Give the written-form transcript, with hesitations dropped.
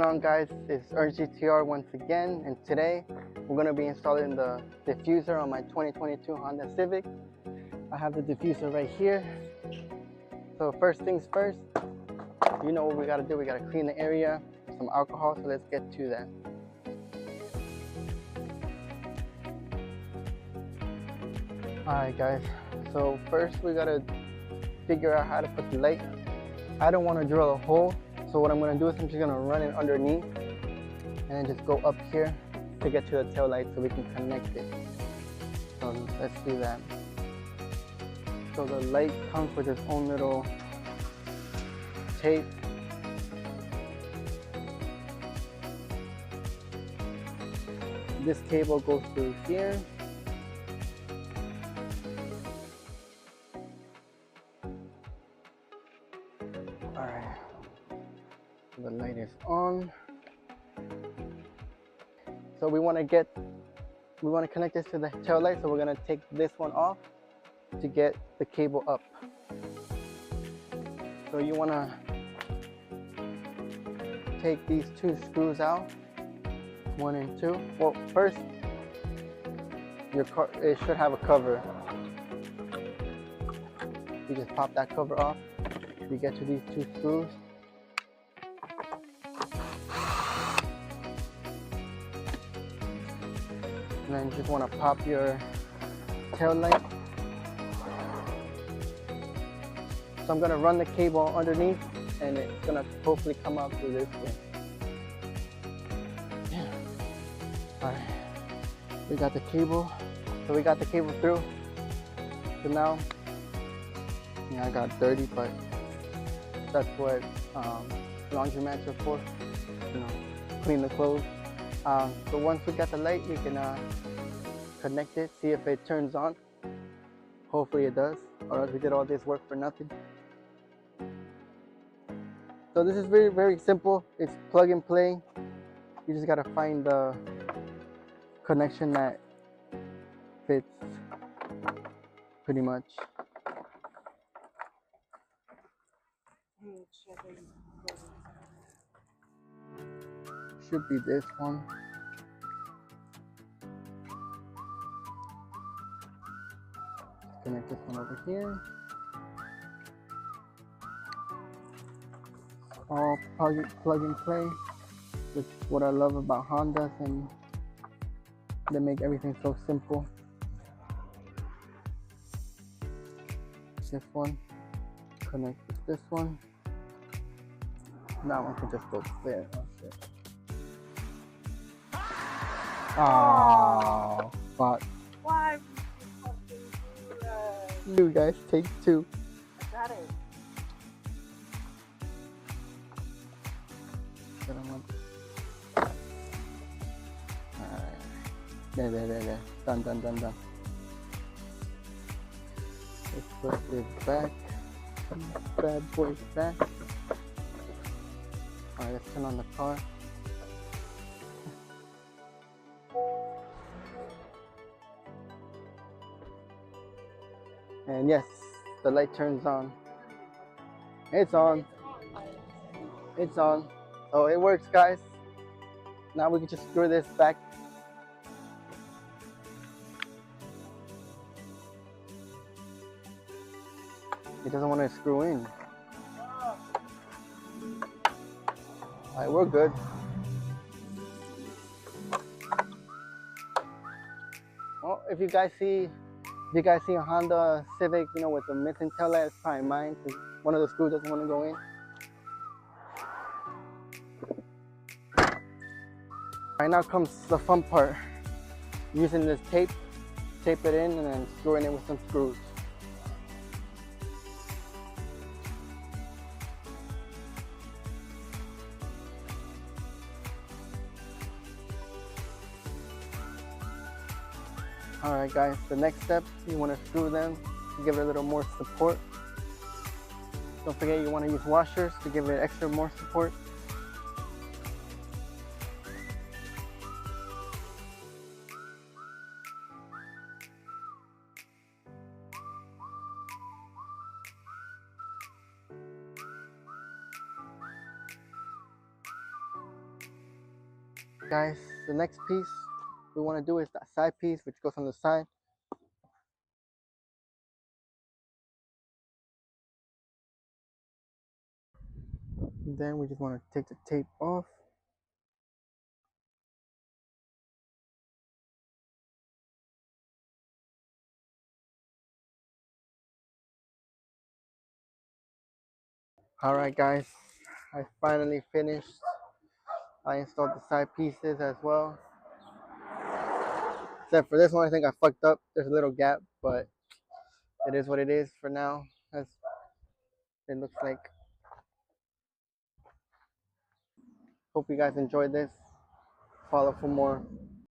on, guys? It's EarnTheGTR once again, and today we're going to be installing the diffuser on my 2022 Honda Civic. I have the diffuser right here. So first things first, you know what we got to do. We got to clean the area, some alcohol, so let's get to that. Alright guys, so first we got to figure out how to put the light. I don't want to drill a hole, so what I'm going to do is I'm just going to run it underneath and then just go up here to get to the tail light so we can connect it. So let's do that. So the light comes with its own little tape. This cable goes through here. Alright, so the light is on. So we want to connect this to the tail light, so we're going to take this one off to get the cable up. So you want to take these two screws out, 1 and 2. Well, first, it should have a cover. You just pop that cover off. You get to these two screws. And then you just want to pop your tail light. So I'm going to run the cable underneath and it's going to hopefully come out through this way. Yeah. Alright. We got the cable. So we got the cable through. So now, yeah, I got dirty, but that's what laundromats are for, you know, clean the clothes. So once we got the light, we can connect it, see if it turns on. Hopefully it does, or else we did all this work for nothing. So this is very, very simple. It's plug and play. You just gotta find the connection that fits pretty much. Should be this one. Connect this one over here. All plug and play, which is what I love about Hondas, and they make everything so simple. This one connect with this one. That one can just go there. Oh shit. Oh, fuck. Why would you fucking do that? You guys, take 2. I got it. Alright. There. Done. Let's put this back. Bad boys back. Alright, let's turn on the car. And yes, the light turns on. It's on. It's on. So it works, guys. Now we can just screw this back. It doesn't want to screw in. Alright, we're good. Well, if you guys see a Honda Civic, you know, with a missing tail light, it's probably mine, because one of the screws doesn't want to go in. Alright, now comes the fun part. Using this tape it in and then screwing it with some screws. Alright guys, the next step, you want to screw them to give it a little more support. Don't forget you want to use washers to give it extra more support. Guys, the next piece we want to do is that side piece, which goes on the side. Then we just want to take the tape off. Alright guys, I finally finished. I installed the side pieces as well. Except for this one, I think I fucked up. There's a little gap, but it is what it is for now. As it looks like. Hope you guys enjoyed this. Follow for more.